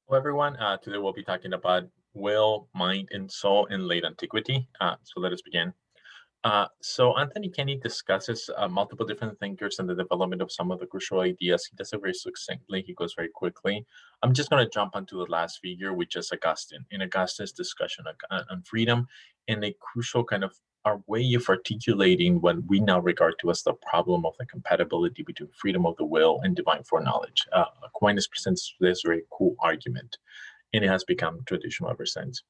Hello, everyone. Today we'll be talking about will, mind, and soul in late antiquity. So let us begin. So Anthony Kenny discusses multiple different thinkers and the development of some of the crucial ideas. He does it very succinctly. He goes very quickly. I'm just going to jump onto the last figure, which is Augustine. In Augustine's discussion on freedom, and a crucial kind of our way of articulating what we now regard to as the problem of the compatibility between freedom of the will and divine foreknowledge. Aquinas presents this very cool argument, and it has become traditional ever since.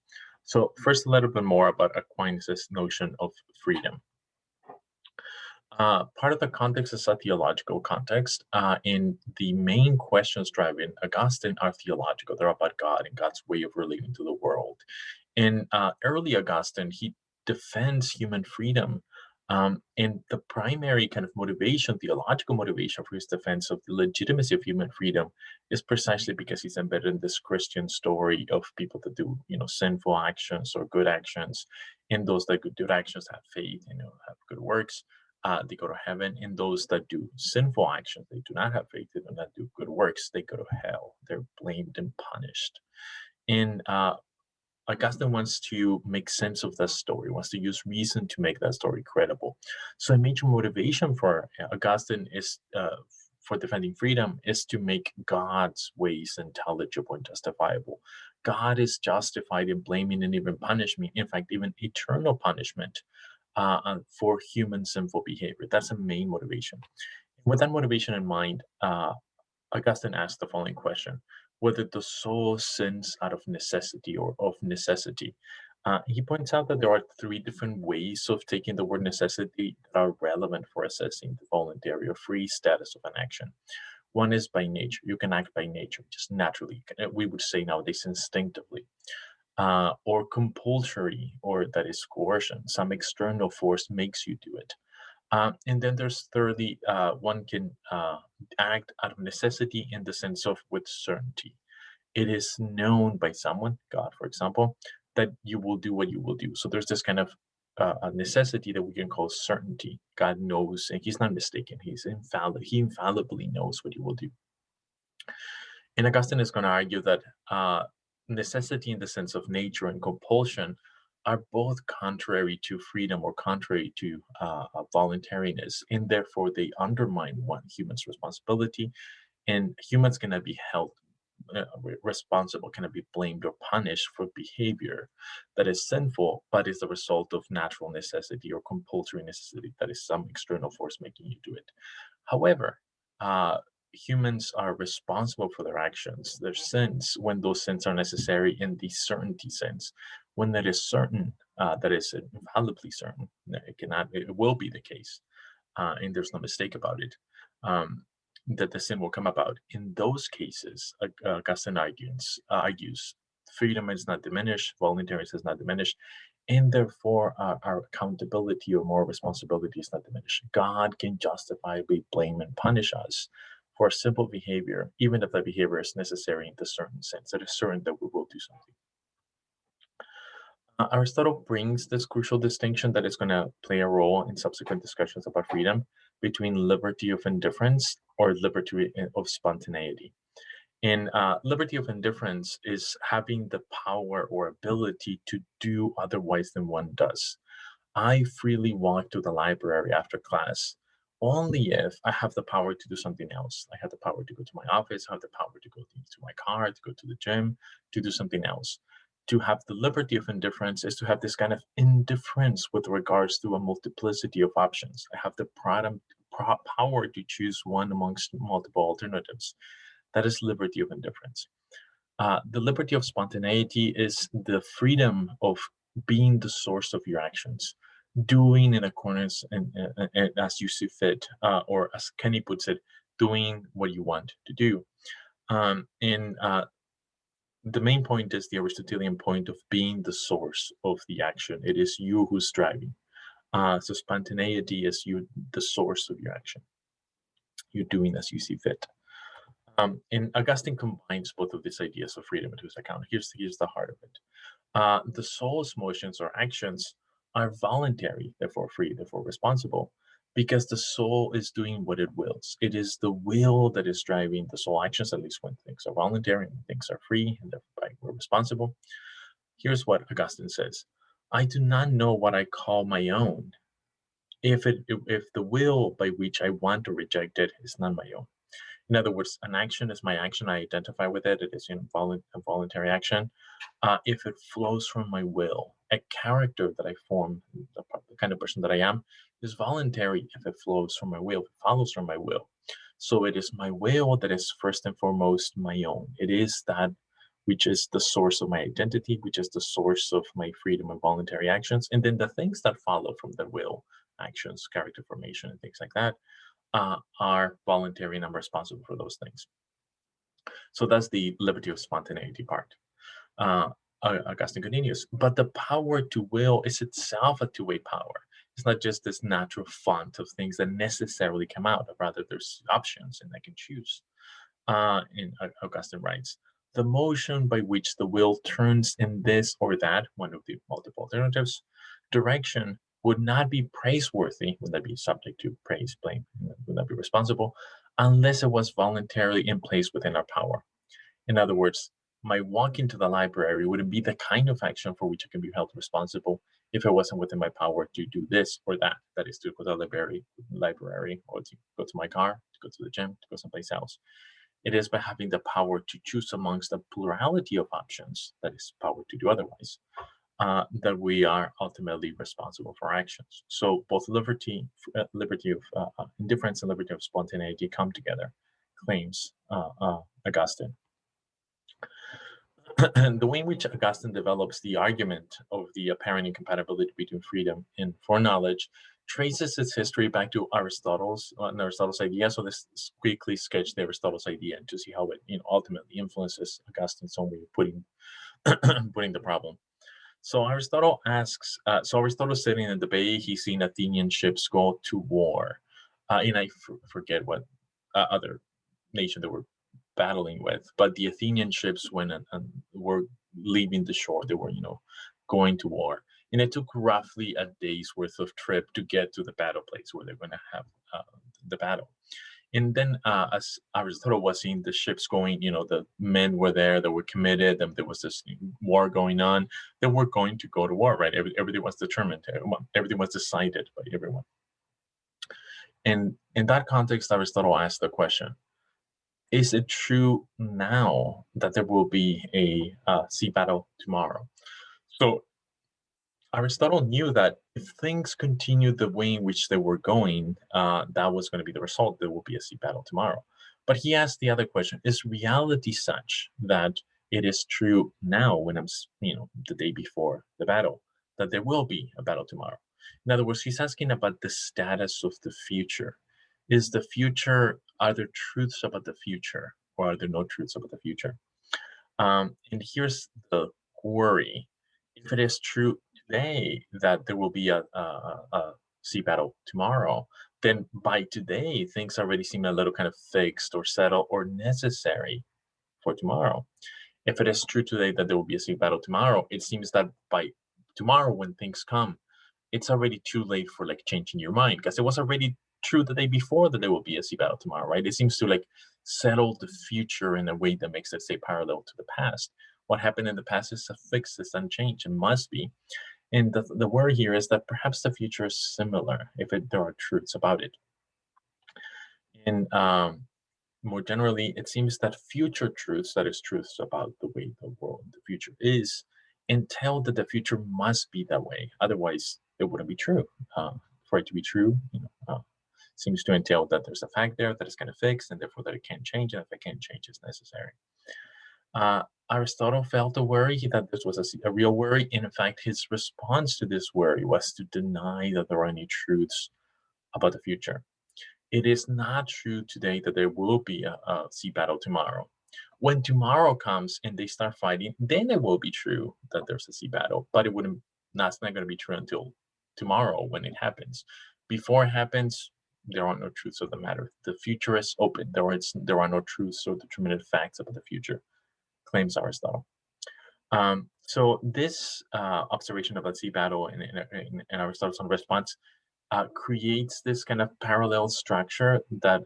So first, a little bit more about Aquinas' notion of freedom. Part of the context is a theological context, and the main questions driving Augustine are theological. They're about God and God's way of relating to the world. In early Augustine, he defends human freedom. And the primary kind of motivation, theological motivation for his defense of the legitimacy of human freedom is precisely because he's embedded in this Christian story of people that do, sinful actions or good actions. And those that do good actions have faith, have good works, they go to heaven. And those that do sinful actions, they do not have faith, they do not do good works, they go to hell. They're blamed and punished. And Augustine wants to make sense of that story, wants to use reason to make that story credible. So a major motivation for Augustine is for defending freedom is to make God's ways intelligible and justifiable. God is justified in blaming and even punishment, in fact, even eternal punishment for human sinful behavior. That's a main motivation. With that motivation in mind, Augustine asked the following question: whether the soul sins out of necessity or of necessity. He points out that there are three different ways of taking the word necessity that are relevant for assessing the voluntary or free status of an action. One is by nature. You can act by nature, just naturally. We would say nowadays instinctively. Or compulsory, or that is coercion. Some external force makes you do it. And then there's thirdly, one can act out of necessity in the sense of with certainty. It is known by someone, God, for example, that you will do what you will do. So there's this kind of a necessity that we can call certainty. God knows, and He's not mistaken. He's infallible. He infallibly knows what He will do. And Augustine is going to argue that necessity in the sense of nature and compulsion are both contrary to freedom or contrary to voluntariness, and therefore they undermine one human's responsibility, and humans cannot be held responsible, cannot be blamed or punished for behavior that is sinful, but is the result of natural necessity or compulsory necessity, that is some external force making you do it. However, uh, humans are responsible for their actions, their sins, when those sins are necessary in the certainty sense. When that is certain, that is infallibly certain, it will be the case, and there's no mistake about it, that the sin will come about. In those cases, Augustine argues freedom is not diminished, voluntariness is not diminished, and therefore our accountability or moral responsibility is not diminished. God can justifiably blame and punish us for simple behavior, even if that behavior is necessary in the certain sense. It is certain that we will do something. Aristotle brings this crucial distinction that is going to play a role in subsequent discussions about freedom between liberty of indifference or liberty of spontaneity. In liberty of indifference is having the power or ability to do otherwise than one does. I freely walk to the library after class only if I have the power to do something else. I have the power to go to my office, I have the power to go to my car, to go to the gym, to do something else. To have the liberty of indifference is to have this kind of indifference with regards to a multiplicity of options. I have the power to choose one amongst multiple alternatives. That is liberty of indifference. The liberty of spontaneity is the freedom of being the source of your actions, doing in accordance and as you see fit, or as Kenny puts it, doing what you want to do. And the main point is the Aristotelian point of being the source of the action. It is you who's driving. So spontaneity is you, the source of your action. You're doing as you see fit. And Augustine combines both of these ideas of freedom into his account. Here's the heart of it. The soul's motions or actions are voluntary, therefore free, therefore responsible. because the soul is doing what it wills. It is the will that is driving the soul actions, at least when things are voluntary, when things are free, and thereby we're responsible. Here's what Augustine says: I do not know what I call my own, if the will by which I want to reject it is not my own. In other words, an action is my action. I identify with it. It is a voluntary action. If it flows from my will, a character that I form, the kind of person that I am, is voluntary if it flows from my will, if it follows from my will. So it is my will that is first and foremost my own. It is that which is the source of my identity, which is the source of my freedom and voluntary actions. And then the things that follow from the will, actions, character formation, and things like that, are voluntary, and I'm responsible for those things. So that's the liberty of spontaneity part. Uh, Augustine continues, but the power to will is itself a two-way power. It's not just this natural font of things that necessarily come out, rather there's options and I can choose. Augustine writes, the motion by which the will turns in this or that, one of the multiple alternatives, direction would not be praiseworthy, would that be subject to praise, blame, would not be responsible, unless it was voluntarily in place within our power. In other words, my walk into the library wouldn't be the kind of action for which I can be held responsible if it wasn't within my power to do this or that. That is to go to the library, or to go to my car, to go to the gym, to go someplace else. It is by having the power to choose amongst a plurality of options, that is, power to do otherwise, that we are ultimately responsible for our actions. So both liberty of indifference and liberty of spontaneity come together, claims Augustine. And the way in which Augustine develops the argument of the apparent incompatibility between freedom and foreknowledge traces its history back to Aristotle's idea. So this quickly sketch the Aristotle's idea and to see how it ultimately influences Augustine's own way of putting putting the problem. So Aristotle's sitting in the bay. He's seen Athenian ships go to war, and forget what other nation they were battling with, but the Athenian ships when and were leaving the shore, they were going to war, and it took roughly a day's worth of trip to get to the battle place where they're going to have the battle. And then, as Aristotle was seeing the ships going, the men were there, they were committed, and there was this war going on. They were going to go to war, right? Everything was determined, everything was decided by everyone. And in that context, Aristotle asked the question: is it true now that there will be a sea battle tomorrow? So Aristotle knew that if things continued the way in which they were going, that was going to be the result. There will be a sea battle tomorrow. But he asked the other question: is reality such that it is true now, when the day before the battle, that there will be a battle tomorrow? In other words, he's asking about the status of the future. Is the future, are there truths about the future, or are there no truths about the future? And here's the worry: if it is true today that there will be a sea battle tomorrow, then by today things already seem a little kind of fixed or settled or necessary for tomorrow. If it is true today that there will be a sea battle tomorrow, it seems that by tomorrow when things come, it's already too late for like changing your mind, because it was already true the day before that there will be a sea battle tomorrow, right? It seems to like settle the future in a way that makes it stay parallel to the past. What happened in the past is a fixed, it's unchanged, and must be. And the worry here is that perhaps the future is similar if there are truths about it. And more generally, it seems that future truths, that is, truths about the way the world, the future is, entail that the future must be that way. Otherwise, it wouldn't be true. For it to be true, seems to entail that there's a fact there that is kind of fixed, and therefore that it can't change. And if it can't change, it's necessary. Aristotle felt a worry that this was a real worry. And in fact, his response to this worry was to deny that there are any truths about the future. It is not true today that there will be a sea battle tomorrow. When tomorrow comes and they start fighting, then it will be true that there's a sea battle, but that's not going to be true until tomorrow when it happens. Before it happens, there are no truths of the matter. The future is open. There are no truths or determinate facts about the future, claims Aristotle. So this observation of a sea battle and Aristotle's response creates this kind of parallel structure that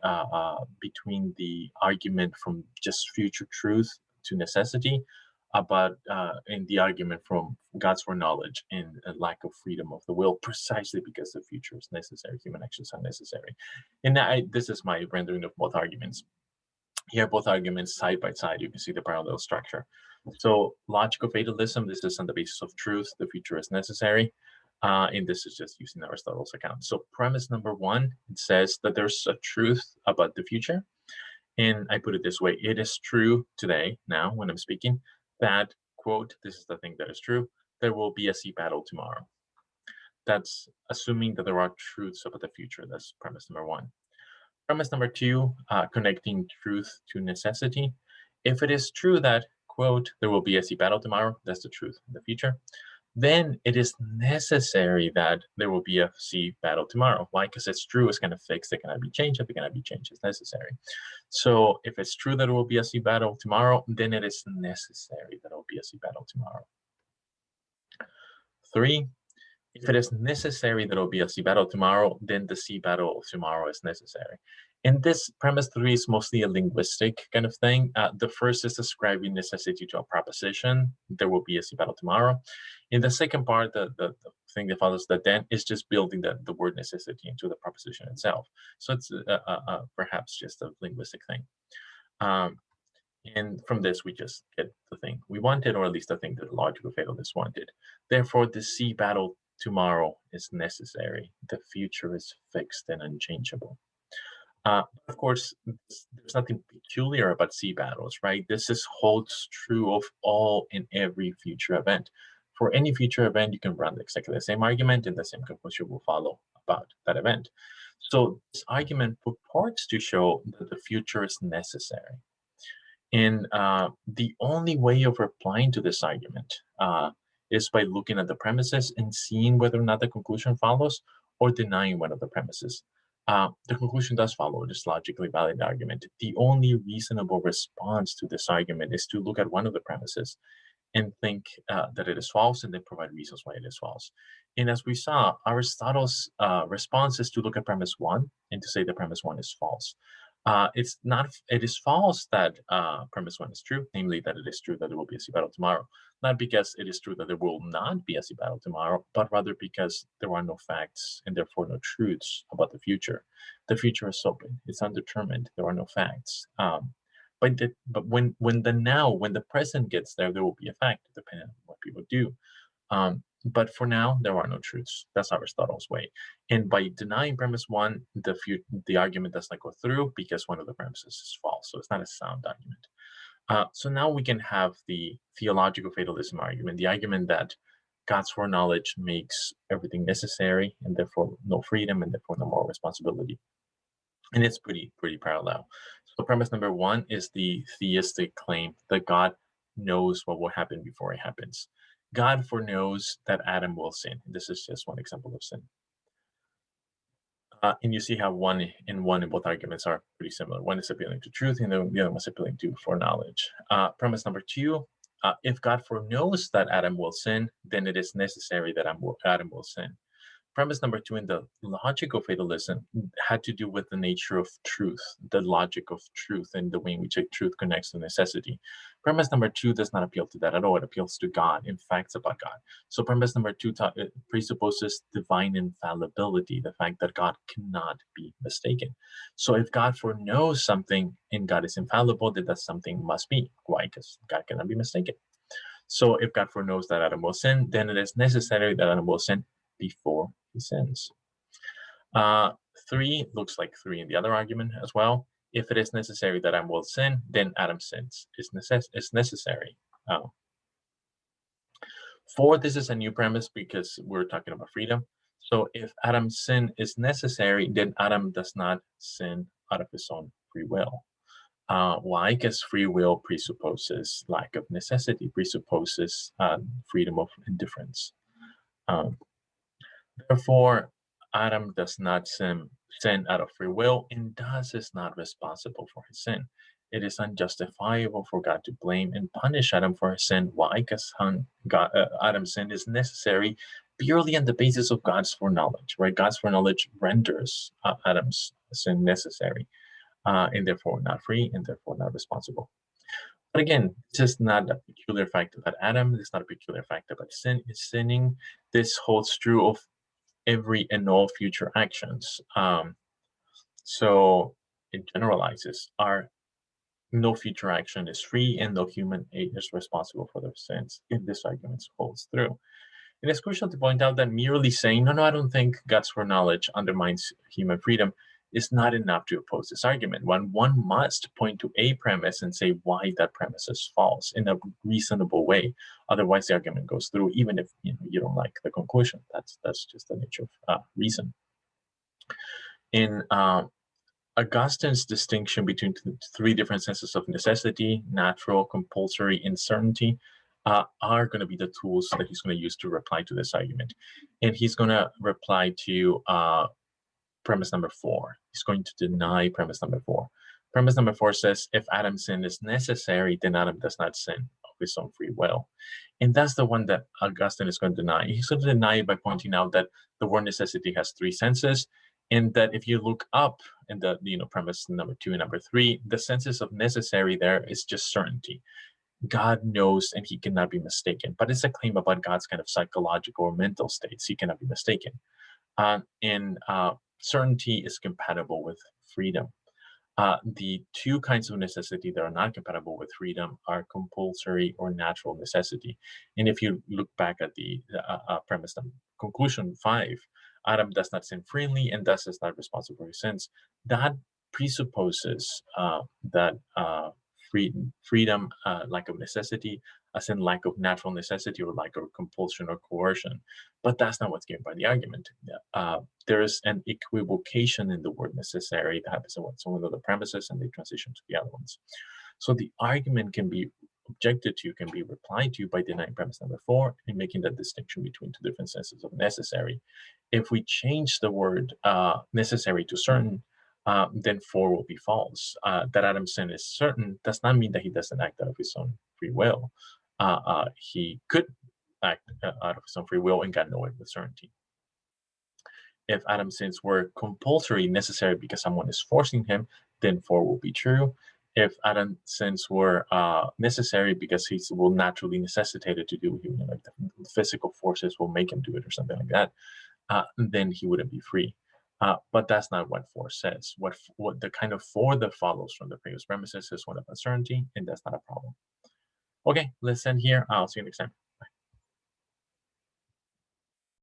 between the argument from just future truth to necessity, but in the argument from God's foreknowledge and a lack of freedom of the will, precisely because the future is necessary, human actions are necessary. And this is my rendering of both arguments. Here, both arguments side by side, you can see the parallel structure. So logical fatalism, this is on the basis of truth, the future is necessary. And this is just using Aristotle's account. So premise number one, it says that there's a truth about the future. And I put it this way, it is true today, now when I'm speaking, that, quote, this is the thing that is true, there will be a sea battle tomorrow. That's assuming that there are truths about the future. That's premise number one. Premise number two, connecting truth to necessity. If it is true that, quote, there will be a sea battle tomorrow, that's the truth in the future, then it is necessary that there will be a sea battle tomorrow. Why? Because it's true, it's kind of fixed, it cannot be changed. If it cannot be changed, it's necessary. So if it's true that there will be a sea battle tomorrow, then it is necessary that there will be a sea battle tomorrow. Three, if it is necessary that there will be a sea battle tomorrow, then the sea battle of tomorrow is necessary. And this premise three is mostly a linguistic kind of thing. The first is describing necessity to a proposition. There will be a sea battle tomorrow. In the second part, the thing that follows that then is just building the word necessity into the proposition itself. So it's perhaps just a linguistic thing. And from this, we just get the thing we wanted, or at least the thing that the logical fatalist wanted. Therefore, the sea battle tomorrow is necessary. The future is fixed and unchangeable. Of course, there's nothing peculiar about sea battles, right? Holds true of all and every future event. For any future event, you can run exactly the same argument, and the same conclusion will follow about that event. So this argument purports to show that the future is necessary. And the only way of replying to this argument is by looking at the premises and seeing whether or not the conclusion follows, or denying one of the premises. The conclusion does follow this logically valid argument. The only reasonable response to this argument is to look at one of the premises and think that it is false, and then provide reasons why it is false. And as we saw, Aristotle's response is to look at premise one and to say that premise one is false. It is false that premise one is true, namely that it is true that there will be a sea battle tomorrow. Not because it is true that there will not be a sea battle tomorrow, but rather because there are no facts and therefore no truths about the future. The future is open, it's undetermined, there are no facts. But when the present gets there, there will be a fact, depending on what people do. But for now, there are no truths. That's Aristotle's way. And by denying premise one, the argument does not go through because one of the premises is false. So it's not a sound argument. So now we can have the theological fatalism argument, the argument that God's foreknowledge makes everything necessary, and therefore no freedom, and therefore no moral responsibility. And it's pretty parallel. So premise number one is the theistic claim that God knows what will happen before it happens. God foreknows that Adam will sin. This is just one example of sin. And you see how one in both arguments are pretty similar. One is appealing to truth, and the other one is appealing to foreknowledge. Premise number two, if God foreknows that Adam will sin, then it is necessary that Adam will sin. Premise number two in the logical fatalism had to do with the nature of truth, the logic of truth, and the way in which truth connects to necessity. Premise number two does not appeal to that at all. It appeals to God and facts about God. So premise number two presupposes divine infallibility, the fact that God cannot be mistaken. So if God foreknows something and God is infallible, then that something must be. Why? Because God cannot be mistaken. So if God foreknows that Adam will sin, then it is necessary that Adam will sin before he sins. Three looks like three in the other argument as well. If it is necessary that Adam will sin, then Adam sins is necessary. Four, this is a new premise because we're talking about freedom. So if Adam's sin is necessary, then Adam does not sin out of his own free will. Why? Because free will presupposes lack of necessity, presupposes freedom of indifference. Therefore, Adam does not sin out of free will, and thus is not responsible for his sin. It is unjustifiable for God to blame and punish Adam for his sin. Why? Because Adam's sin is necessary purely on the basis of God's foreknowledge, right? God's foreknowledge renders Adam's sin necessary, and therefore not free, and therefore not responsible. But again, this is not a peculiar fact about Adam. It's not a peculiar fact about sin. Is sinning. This holds true of every and all future actions. So it generalizes. No future action is free, and no human aid is responsible for their sins, if this argument holds through. It is crucial to point out that merely saying, no, I don't think God's foreknowledge undermines human freedom is not enough to oppose this argument. One must point to a premise and say why that premise is false in a reasonable way. Otherwise, the argument goes through, even if you don't like the conclusion. That's just the nature of reason. In Augustine's distinction between three different senses of necessity, natural, compulsory, and certainty, are going to be the tools that he's going to use to reply to this argument. And he's going to reply to premise number 4. He's going to deny premise number 4. Premise number 4 says, if Adam's sin is necessary, then Adam does not sin of his own free will. And that's the one that Augustine is going to deny. He's going to deny it by pointing out that the word necessity has 3 senses, and that if you look up in the premise number 2 and number 3, the senses of necessary there is just certainty. God knows and he cannot be mistaken. But it's a claim about God's kind of psychological or mental states. He cannot be mistaken. And certainty is compatible with freedom. The two kinds of necessity that are not compatible with freedom are compulsory or natural necessity. And if you look back at the premise, conclusion 5, Adam does not sin freely and thus is not responsible for his sins. That presupposes that freedom, lack of necessity, as in lack of natural necessity or lack of compulsion or coercion. But that's not what's given by the argument. There is an equivocation in the word necessary that happens in some of the premises, and they transition to the other ones. So the argument can be objected to, can be replied to by denying premise number 4 and making that distinction between two different senses of necessary. If we change the word necessary to certain, then 4 will be false. That Adam's sin is certain does not mean that he doesn't act out of his own free will. He could act out of his own free will and God know it with certainty. If Adam's sins were compulsory, necessary because someone is forcing him, then 4 will be true. If Adam's sins were necessary because he will naturally necessitated to do it, like the physical forces will make him do it or something like that, then he wouldn't be free. But that's not what 4 says. What the kind of 4 that follows from the previous premises is one of uncertainty, and that's not a problem. Okay, let's end here. I'll see you next time.